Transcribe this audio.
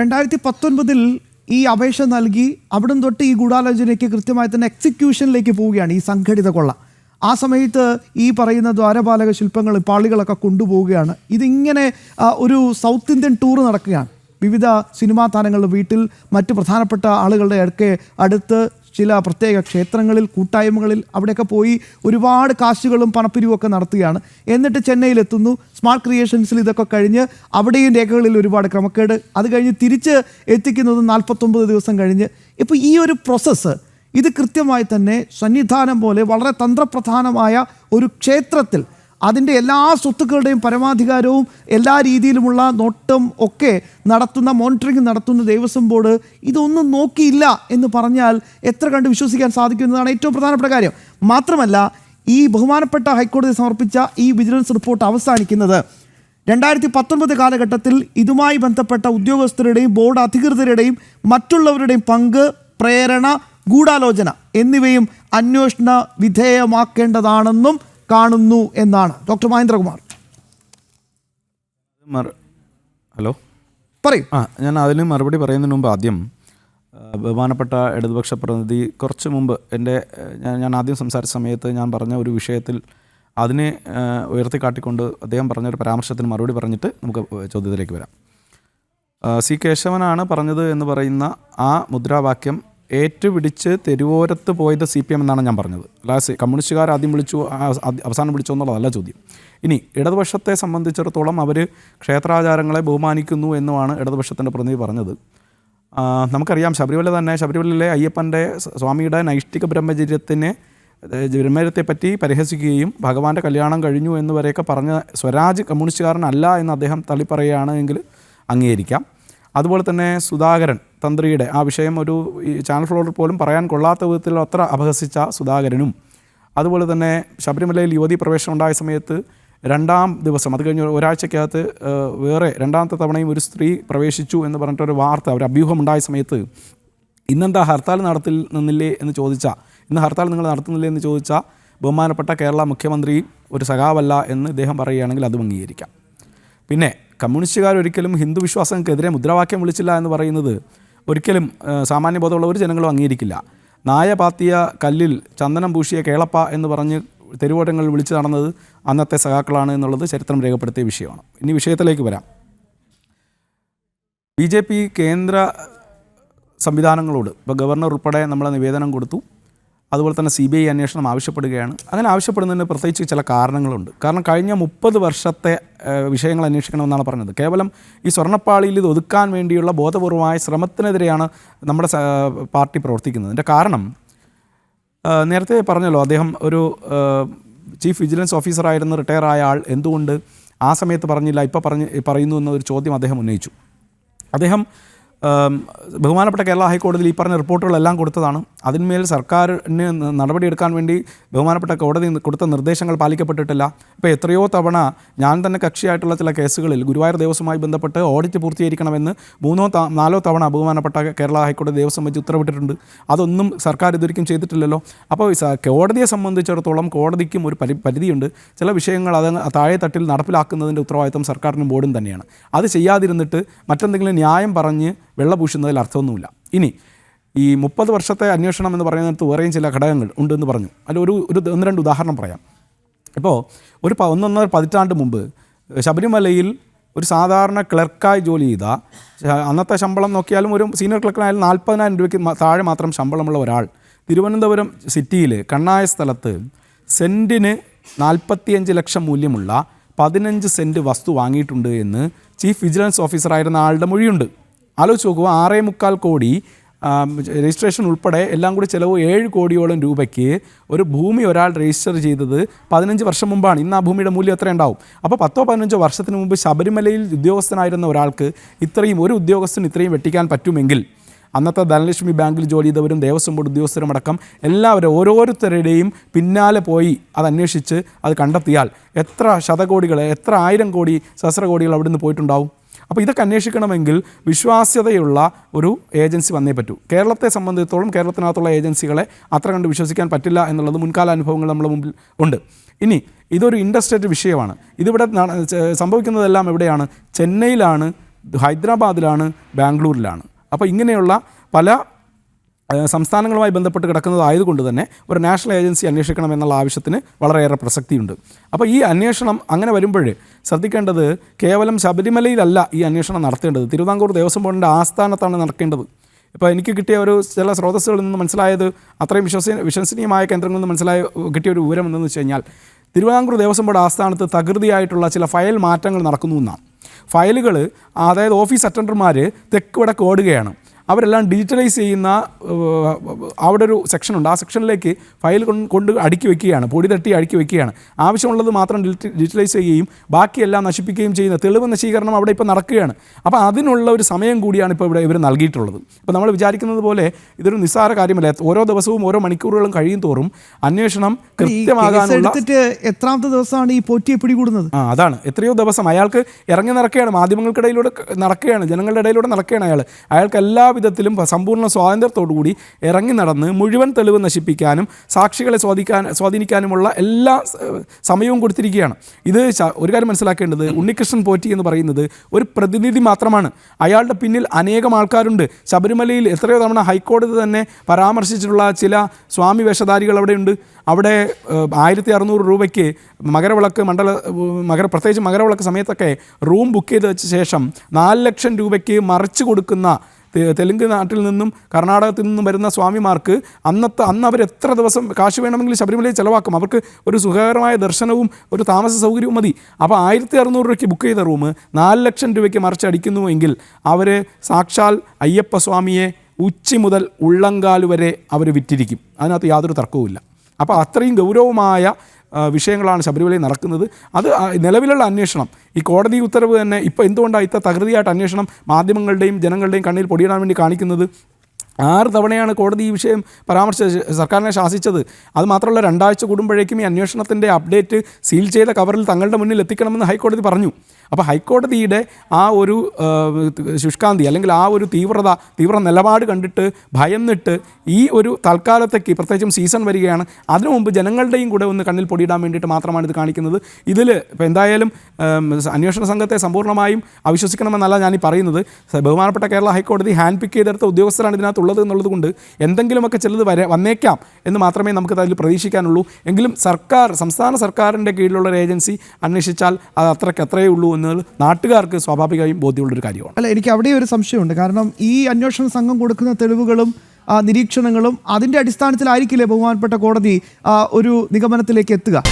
2019 ഈ അപേക്ഷ നൽകി അവിടം തൊട്ട് ഈ ഗൂഢാലോചനയ്ക്ക് കൃത്യമായി തന്നെ എക്സിക്യൂഷനിലേക്ക് പോവുകയാണ് ഈ സംഘടിത കൊള്ള. ആ സമയത്ത് ഈ പറയുന്ന ദ്വാരപാലക ശില്പങ്ങൾ പാളികളൊക്കെ കൊണ്ടുപോവുകയാണ്. ഇതിങ്ങനെ ഒരു സൗത്ത് ഇന്ത്യൻ ടൂർ നടക്കുകയാണ്. വിവിധ സിനിമാ താരങ്ങളുടെ വീട്ടിൽ, മറ്റ് പ്രധാനപ്പെട്ട ആളുകളുടെ അടുത്ത്, ചില പ്രത്യേക ക്ഷേത്രങ്ങളിൽ, കൂട്ടായ്മകളിൽ അവിടെയൊക്കെ പോയി ഒരുപാട് കാശുകളും പണപ്പിരിവൊക്കെ നടത്തുകയാണ്. എന്നിട്ട് ചെന്നൈയിലെത്തുന്നു. സ്മാർട്ട് ക്രിയേഷൻസിൽ ഇതൊക്കെ കഴിഞ്ഞ് അവിടെയും രേഖകളിൽ ഒരുപാട് ക്രമക്കേട്. അത് കഴിഞ്ഞ് തിരിച്ച് എത്തിക്കുന്നത് 49 ദിവസം കഴിഞ്ഞ്. ഇപ്പോൾ ഈ ഒരു പ്രോസസ്സ് ഇത് കൃത്യമായി തന്നെ സന്നിധാനം പോലെ വളരെ തന്ത്രപ്രധാനമായ ഒരു ക്ഷേത്രത്തിൽ അതിൻ്റെ എല്ലാ സ്വത്തുക്കളുടെയും പരമാധികാരവും എല്ലാ രീതിയിലുമുള്ള നോട്ടം ഒക്കെ നടത്തുന്ന, മോണിറ്ററിംഗ് നടത്തുന്ന ദേവസ്വം ബോർഡ് ഇതൊന്നും നോക്കിയില്ല എന്ന് പറഞ്ഞാൽ എത്ര കണ്ട് വിശ്വസിക്കാൻ സാധിക്കുന്നതാണ് ഏറ്റവും പ്രധാനപ്പെട്ട കാര്യം. മാത്രമല്ല, ഈ ബഹുമാനപ്പെട്ട ഹൈക്കോടതി സമർപ്പിച്ച ഈ വിജിലൻസ് റിപ്പോർട്ട് അവസാനിക്കുന്നത് 2019 കാലഘട്ടത്തിൽ ഇതുമായി ബന്ധപ്പെട്ട ഉദ്യോഗസ്ഥരുടെയും ബോർഡ് അധികൃതരുടെയും മറ്റുള്ളവരുടെയും പങ്ക്, പ്രേരണ, ഗൂഢാലോചന എന്നിവയും അന്വേഷണ വിധേയമാക്കേണ്ടതാണെന്നും കാണുന്നു എന്നാണ്. ഡോക്ടർ മഹേന്ദ്രകുമാർ. ഹലോ, പറയും. ഞാൻ അതിന് മറുപടി പറയുന്നതിന് മുമ്പ് ആദ്യം ബഹുമാനപ്പെട്ട ഇടതുപക്ഷ പ്രതിനിധി കുറച്ച് മുമ്പ് ഞാൻ ആദ്യം സംസാരിച്ച സമയത്ത് ഞാൻ പറഞ്ഞ ഒരു വിഷയത്തിൽ അതിനെ ഉയർത്തിക്കാട്ടിക്കൊണ്ട് അദ്ദേഹം പറഞ്ഞൊരു പരാമർശത്തിന് മറുപടി പറഞ്ഞിട്ട് നമുക്ക് ചോദ്യത്തിലേക്ക് വരാം. സി കേശവനാണ് പറഞ്ഞത് എന്ന് പറയുന്ന ആ മുദ്രാവാക്യം ഏറ്റുപിടിച്ച് തെരുവോരത്ത് പോയത് CPM എന്നാണ് ഞാൻ പറഞ്ഞത്. അല്ലാതെ കമ്മ്യൂണിസ്റ്റുകാർ ആദ്യം വിളിച്ചു, അവസാനം വിളിച്ചു എന്നുള്ളതല്ല ചോദ്യം. ഇനി ഇടതുപക്ഷത്തെ സംബന്ധിച്ചിടത്തോളം അവർ ക്ഷേത്രാചാരങ്ങളെ ബഹുമാനിക്കുന്നു എന്നുമാണ് ഇടതുപക്ഷത്തിൻ്റെ പ്രതിനിധി പറഞ്ഞത്. നമുക്കറിയാം, ശബരിമലയിലെ അയ്യപ്പൻ്റെ സ്വാമിയുടെ നൈഷ്ഠിക ബ്രഹ്മചര്യത്തെപ്പറ്റി പരിഹസിക്കുകയും ഭഗവാന്റെ കല്യാണം കഴിഞ്ഞു എന്ന് വരെയൊക്കെ പറഞ്ഞ സ്വരാജ് കമ്മ്യൂണിസ്റ്റുകാരനല്ല എന്ന് അദ്ദേഹം തള്ളിപ്പറയുകയാണ് എങ്കിൽ അംഗീകരിക്കാം. അതുപോലെ തന്നെ സുധാകരൻ തന്ത്രിയുടെ ആ വിഷയം ഒരു ചാനൽ ഫ്ലോറിൽ പോലും പറയാൻ കൊള്ളാത്ത വിധത്തിൽ അത്ര അപഹസിച്ച സുധാകരനും, അതുപോലെ തന്നെ ശബരിമലയിൽ യുവതി പ്രവേശനം ഉണ്ടായ സമയത്ത് 2ാം ദിവസം, അത് കഴിഞ്ഞ് ഒരാഴ്ചക്കകത്ത് വേറെ 2ാമത്തെ തവണയും ഒരു സ്ത്രീ പ്രവേശിച്ചു എന്ന് പറഞ്ഞിട്ടൊരു വാർത്ത, ഒരു അഭ്യൂഹം ഉണ്ടായ സമയത്ത് ഇന്നെന്താ ഹർത്താൽ ഇന്ന് ഹർത്താൽ നിങ്ങൾ നടത്തുന്നില്ലേ എന്ന് ചോദിച്ച ബഹുമാനപ്പെട്ട കേരള മുഖ്യമന്ത്രി ഒരു സഖാവല്ല എന്ന് ഇദ്ദേഹം പറയുകയാണെങ്കിൽ അതും അംഗീകരിക്കാം. പിന്നെ കമ്മ്യൂണിസ്റ്റുകാർ ഒരിക്കലും ഹിന്ദു വിശ്വാസങ്ങൾക്കെതിരെ മുദ്രാവാക്യം വിളിച്ചില്ല എന്ന് പറയുന്നത് ഒരിക്കലും സാമാന്യബോധമുള്ള ഒരു ജനങ്ങളും അംഗീകരിക്കില്ല. നായ പാത്തിയ കല്ലിൽ ചന്ദനം പൂശിയ കേളപ്പ എന്ന് പറഞ്ഞ് തെരുവോരങ്ങളിൽ വിളിച്ചു നടന്നത് അന്നത്തെ സഖാക്കളാണ് എന്നുള്ളത് ചരിത്രം രേഖപ്പെടുത്തിയ വിഷയമാണ്. ഇനി വിഷയത്തിലേക്ക് വരാം. BJP കേന്ദ്ര സംവിധാനങ്ങളോട് ഇപ്പോൾ ഗവർണർ ഉൾപ്പെടെ നമ്മൾ നിവേദനം കൊടുത്തു. അതുപോലെ തന്നെ CBI അന്വേഷണം ആവശ്യപ്പെടുകയാണ്. അങ്ങനെ ആവശ്യപ്പെടുന്നതിന് പ്രത്യേകിച്ച് ചില കാരണങ്ങളുണ്ട്. കാരണം കഴിഞ്ഞ 30 വർഷത്തെ വിഷയങ്ങൾ അന്വേഷിക്കണമെന്നാണ് പറഞ്ഞത്. കേവലം ഈ സ്വർണ്ണപ്പാളിയിൽ ഇത് ഒതുക്കാൻ വേണ്ടിയുള്ള ബോധപൂർവമായ ശ്രമത്തിനെതിരെയാണ് നമ്മുടെ പാർട്ടി പ്രവർത്തിക്കുന്നത്. ഇതിൻ്റെ കാരണം നേരത്തെ പറഞ്ഞല്ലോ, അദ്ദേഹം ഒരു ചീഫ് വിജിലൻസ് ഓഫീസറായിരുന്ന റിട്ടയർ ആയ ആൾ എന്തുകൊണ്ട് ആ സമയത്ത് പറഞ്ഞില്ല, ഇപ്പോൾ പറയുന്നു എന്നൊരു ചോദ്യം അദ്ദേഹം ഉന്നയിച്ചു. അദ്ദേഹം ബഹുമാനപ്പെട്ട കേരള ഹൈക്കോടതിയിൽ ഈ പറഞ്ഞ റിപ്പോർട്ടുകളെല്ലാം കൊടുത്തതാണ്. അതിന്മേൽ സർക്കാരിന് നടപടിയെടുക്കാൻ വേണ്ടി ബഹുമാനപ്പെട്ട കോടതി കൊടുത്ത നിർദ്ദേശങ്ങൾ പാലിക്കപ്പെട്ടിട്ടില്ല. ഇപ്പോൾ എത്രയോ തവണ ഞാൻ തന്നെ കക്ഷിയായിട്ടുള്ള ചില കേസുകളിൽ ഗുരുവായൂർ ദേവസ്വവുമായി ബന്ധപ്പെട്ട് ഓഡിറ്റ് പൂർത്തീകരിക്കണമെന്ന് 3-4 തവണ ബഹുമാനപ്പെട്ട കേരള ഹൈക്കോടതി ദേവസ്വം വെച്ച് ഉത്തരവിട്ടിട്ടുണ്ട്. അതൊന്നും സർക്കാർ ഇതുവരെയും ചെയ്തിട്ടില്ലല്ലോ. അപ്പോൾ കോടതിയെ സംബന്ധിച്ചിടത്തോളം കോടതിക്കും ഒരു പരിധിയുണ്ട്. ചില വിഷയങ്ങൾ അത് താഴെ തട്ടിൽ നടപ്പിലാക്കുന്നതിൻ്റെ ഉത്തരവാദിത്വം സർക്കാരിനും ബോർഡും തന്നെയാണ്. അത് ചെയ്യാതിരുന്നിട്ട് മറ്റെന്തെങ്കിലും ന്യായം പറഞ്ഞ് വെള്ളപൂശുന്നതിൽ അർത്ഥമൊന്നുമില്ല. ഇനി ഈ 30 വർഷത്തെ അന്വേഷണം എന്ന് പറയുന്നിടത്ത് വേറെയും ചില ഘടകങ്ങൾ ഉണ്ടെന്ന് പറഞ്ഞു. അതിൽ ഒരു 1-2 ഉദാഹരണം പറയാം. ഇപ്പോൾ ഒരു 1.5 പതിറ്റാണ്ട് മുമ്പ് ശബരിമലയിൽ ഒരു സാധാരണ ക്ലർക്കായി ജോലി ചെയ്ത, അന്നത്തെ ശമ്പളം നോക്കിയാലും ഒരു സീനിയർ ക്ലർക്കിനായാലും 40,000 രൂപയ്ക്ക് താഴെ മാത്രം ശമ്പളമുള്ള ഒരാൾ തിരുവനന്തപുരം സിറ്റിയിൽ കണ്ണായ സ്ഥലത്ത് സെൻറ്റിന് 45 ലക്ഷം മൂല്യമുള്ള 15 സെൻറ്റ് വസ്തു വാങ്ങിയിട്ടുണ്ട് എന്ന് ചീഫ് വിജിലൻസ് ഓഫീസറായിരുന്ന ആളുടെ മൊഴിയുണ്ട്. ആലോചിച്ച് നോക്കുക, 6.25 കോടി രജിസ്ട്രേഷൻ ഉൾപ്പെടെ എല്ലാം കൂടി ചിലവ് 7 കോടിയോളം രൂപയ്ക്ക് ഒരു ഭൂമി ഒരാൾ രജിസ്റ്റർ ചെയ്തത് 15 വർഷം മുമ്പാണ്. ഇന്ന് ആ ഭൂമിയുടെ മൂല്യം എത്ര ഉണ്ടാവും? അപ്പോൾ 10-15 വർഷത്തിന് മുമ്പ് ശബരിമലയിൽ ഉദ്യോഗസ്ഥനായിരുന്ന ഒരാൾക്ക് ഒരു ഉദ്യോഗസ്ഥന് ഇത്രയും വെട്ടിക്കാൻ പറ്റുമെങ്കിൽ അന്നത്തെ ധനലക്ഷ്മി ബാങ്കിൽ ജോലി ചെയ്തവരും ദേവസ്വം ബോർഡ് ഉദ്യോഗസ്ഥരുമടക്കം എല്ലാവരും ഓരോരുത്തരുടെയും പിന്നാലെ പോയി അത് അന്വേഷിച്ച് അത് കണ്ടെത്തിയാൽ എത്ര ശതകോടികൾ, എത്ര 1000 കോടി, സഹസ്രകോടികൾ അവിടെ നിന്ന് പോയിട്ടുണ്ടാവും. അപ്പോൾ ഇതൊക്കെ അന്വേഷിക്കണമെങ്കിൽ വിശ്വാസ്യതയുള്ള ഒരു ഏജൻസി വന്നേ പറ്റൂ. കേരളത്തെ സംബന്ധിച്ചിടത്തോളം കേരളത്തിനകത്തുള്ള ഏജൻസികളെ അത്ര കണ്ട് വിശ്വസിക്കാൻ പറ്റില്ല എന്നുള്ളത് മുൻകാല അനുഭവങ്ങൾ നമ്മുടെ മുമ്പിൽ ഉണ്ട്. ഇനി ഇതൊരു ഇൻഡസ്ട്രിയൽ വിഷയമാണ്. ഇതിവിടെ സംഭവിക്കുന്നതെല്ലാം എവിടെയാണ്? ചെന്നൈയിലാണ് ഹൈദരാബാദിലാണ്, ബാംഗ്ലൂരിലാണ്. അപ്പോൾ ഇങ്ങനെയുള്ള പല സംസ്ഥാനങ്ങളുമായി ബന്ധപ്പെട്ട് കിടക്കുന്നതായതുകൊണ്ട് തന്നെ ഒരു നാഷണൽ ഏജൻസി അന്വേഷിക്കണം എന്നുള്ള ആവശ്യത്തിന് വളരെയേറെ പ്രസക്തിയുണ്ട്. അപ്പോൾ ഈ അന്വേഷണം അങ്ങനെ വരുമ്പോൾ ശ്രദ്ധിക്കേണ്ടത് കേവലം ശബരിമലയിലല്ല ഈ അന്വേഷണം നടത്തേണ്ടത്, തിരുവിതാംകൂർ ദേവസ്വം ബോർഡിൻ്റെ ആസ്ഥാനത്താണ് നടക്കേണ്ടത്. ഇപ്പോൾ എനിക്ക് കിട്ടിയ ഒരു ചില സ്രോതസ്സുകളിൽ നിന്ന് മനസ്സിലായത്, അത്രയും വിശ്വസനീയമായ കേന്ദ്രങ്ങളിൽ നിന്ന് കിട്ടിയ ഒരു വിവരം എന്തെന്ന് വെച്ച് കഴിഞ്ഞാൽ, തിരുവിതാംകൂർ ദേവസ്വം ബോർഡ് ആസ്ഥാനത്ത് തകൃതിയായിട്ടുള്ള ചില ഫയൽ മാറ്റങ്ങൾ നടക്കുന്നു എന്നാണ്. ഫയലുകൾ, അതായത് ഓഫീസ് അറ്റൻഡർമാർ തെക്ക് വടക്ക് ഓടുകയാണ്. അവരെല്ലാം ഡിജിറ്റലൈസ് ചെയ്യുന്ന അവിടെ ഒരു സെക്ഷനുണ്ട്. ആ സെക്ഷനിലേക്ക് ഫയൽ കൊണ്ട് അടുക്കി വയ്ക്കുകയാണ്, പൊടി തട്ടി അടുക്കി വയ്ക്കുകയാണ്. ആവശ്യമുള്ളത് മാത്രം ഡിജിറ്റലൈസ് ചെയ്യുകയും ബാക്കിയെല്ലാം നശിപ്പിക്കുകയും ചെയ്യുന്ന തെളിവ് നശീകരണം അവിടെ ഇപ്പോൾ നടക്കുകയാണ്. അപ്പോൾ അതിനുള്ള ഒരു സമയം കൂടിയാണ് ഇപ്പോൾ ഇവിടെ ഇവർ നൽകിയിട്ടുള്ളത്. ഇപ്പോൾ നമ്മൾ വിചാരിക്കുന്നത് പോലെ ഇതൊരു നിസ്സാര കാര്യമല്ല. ഓരോ ദിവസവും ഓരോ മണിക്കൂറുകളും കഴിയും തോറും അന്വേഷണം കൃത്യമാകാനുള്ള എത്രാമത്തെ ദിവസമാണ് ഈ പോറ്റിയെ പിടികൂടുന്നത്? അതാണ്, എത്രയോ ദിവസം അയാൾക്ക് ഇറങ്ങി നടക്കുകയാണ്, മാധ്യമങ്ങൾക്കിടയിലൂടെ നടക്കുകയാണ്, ജനങ്ങളുടെ ഇടയിലൂടെ നടക്കുകയാണ്. അയാൾക്ക് എല്ലാ വിധത്തിലും സമ്പൂർണ്ണ സ്വാതന്ത്ര്യത്തോടുകൂടി ഇറങ്ങി നടന്ന് മുഴുവൻ തെളിവ് നശിപ്പിക്കാനും സാക്ഷികളെ സ്വാധീനിക്കാനുമുള്ള എല്ലാ സമയവും കൊടുത്തിരിക്കുകയാണ്. ഇത് ഒരു കാര്യം മനസ്സിലാക്കേണ്ടത്, ഉണ്ണികൃഷ്ണൻ പോറ്റി എന്ന് പറയുന്നത് ഒരു പ്രതിനിധി മാത്രമാണ്. അയാളുടെ പിന്നിൽ അനേകം ആൾക്കാരുണ്ട്. ശബരിമലയിൽ എത്രയോ തവണ ഹൈക്കോടതി തന്നെ പരാമർശിച്ചിട്ടുള്ള ചില സ്വാമി വേഷധാരികൾ അവിടെയുണ്ട്. അവിടെ 1600 രൂപയ്ക്ക് പ്രത്യേകിച്ച് മകരവിളക്ക് സമയത്തൊക്കെ റൂം ബുക്ക് ചെയ്ത് വെച്ച ശേഷം 4 ലക്ഷം രൂപയ്ക്ക് മറിച്ച് കൊടുക്കുന്ന തെലുങ്ക് നാട്ടിൽ നിന്നും കർണാടകത്തിൽ നിന്നും വരുന്ന സ്വാമിമാർക്ക് അന്ന് അവർ എത്ര ദിവസം കാശ് വേണമെങ്കിലും ശബരിമലയിൽ ചിലവാക്കും. അവർക്ക് ഒരു സുഖകരമായ ദർശനവും ഒരു താമസ സൗകര്യവും മതി. അപ്പോൾ 1600 രൂപയ്ക്ക് ബുക്ക് ചെയ്ത റൂം 4 ലക്ഷം രൂപയ്ക്ക് മറിച്ചടിക്കുന്നുവെങ്കിൽ അവർ സാക്ഷാൽ അയ്യപ്പ സ്വാമിയെ ഉച്ചി മുതൽ ഉള്ളങ്കാൽ വരെ അവർ വിറ്റിരിക്കും. അതിനകത്ത് യാതൊരു തർക്കവുമില്ല. അപ്പോൾ അത്രയും ഗൗരവമായ വിഷയങ്ങളാണ് ശബരിമലയിൽ നടക്കുന്നത്. അത് നിലവിലുള്ള അന്വേഷണം, ഈ കോടതി ഉത്തരവ് തന്നെ ഇപ്പോൾ എന്തുകൊണ്ടാണ് ഇത്ര തകൃതിയായിട്ട് അന്വേഷണം മാധ്യമങ്ങളുടെയും ജനങ്ങളുടെയും കണ്ണിൽ പൊടിയിടാൻ വേണ്ടി കാണിക്കുന്നത്? 6 തവണയാണ് കോടതി ഈ വിഷയം പരാമർശിച്ച് സർക്കാരിനെ ശാസിച്ചത്. അതുമാത്രമല്ല, 2 ആഴ്ച കൂടുമ്പോഴേക്കും ഈ അന്വേഷണത്തിൻ്റെ അപ്ഡേറ്റ് സീൽ ചെയ്ത കവറിൽ തങ്ങളുടെ മുന്നിൽ എത്തിക്കണമെന്ന് ഹൈക്കോടതി പറഞ്ഞു. അപ്പോൾ ഹൈക്കോടതിയുടെ ആ ഒരു ശുഷ്കാന്തി അല്ലെങ്കിൽ ആ ഒരു തീവ്ര നിലപാട് കണ്ടിട്ട് ഭയന്നിട്ട് ഈ ഒരു തൽക്കാലത്തേക്ക്, പ്രത്യേകിച്ചും സീസൺ വരികയാണ്, അതിനു മുമ്പ് ജനങ്ങളുടെയും കൂടെ ഒന്ന് കണ്ണിൽ പൊടിയിടാൻ വേണ്ടിയിട്ട് മാത്രമാണ് ഇത് കാണിക്കുന്നത്. ഇതിൽ ഇപ്പോൾ എന്തായാലും അന്വേഷണ സംഘത്തെ സമ്പൂർണ്ണമായും അവിശ്വസിക്കണമെന്നല്ല ഞാനീ പറയുന്നത്. ബഹുമാനപ്പെട്ട കേരള ഹൈക്കോടതി ഹാൻഡ് പിക്ക് ചെയ്തെടുത്ത ഉദ്യോഗസ്ഥരാണ് ഇതിനകത്തുള്ളത് എന്നുള്ളത് കൊണ്ട് എന്തെങ്കിലുമൊക്കെ ചിലത് വന്നേക്കാം എന്ന് മാത്രമേ നമുക്ക് അതിൽ പ്രതീക്ഷിക്കാനുള്ളൂ. എങ്കിലും സംസ്ഥാന സർക്കാരിൻ്റെ കീഴിലുള്ള ഒരു ഏജൻസി അന്വേഷിച്ചാൽ അത് അത്രയേ ഉള്ളൂ എന്നത് നാട്ടുകാർക്ക് സ്വാഭാവികമായും ബോധ്യമുള്ളൊരു കാര്യമാണ്. അല്ല, എനിക്ക് അവിടെ ഒരു സംശയമുണ്ട്. കാരണം ഈ അന്വേഷണ സംഘം കൊടുക്കുന്ന തെളിവുകളും നിരീക്ഷണങ്ങളും അതിൻ്റെ അടിസ്ഥാനത്തിലായിരിക്കില്ലേ ബഹുമാനപ്പെട്ട കോടതി ഒരു നിഗമനത്തിലേക്ക് എത്തുക?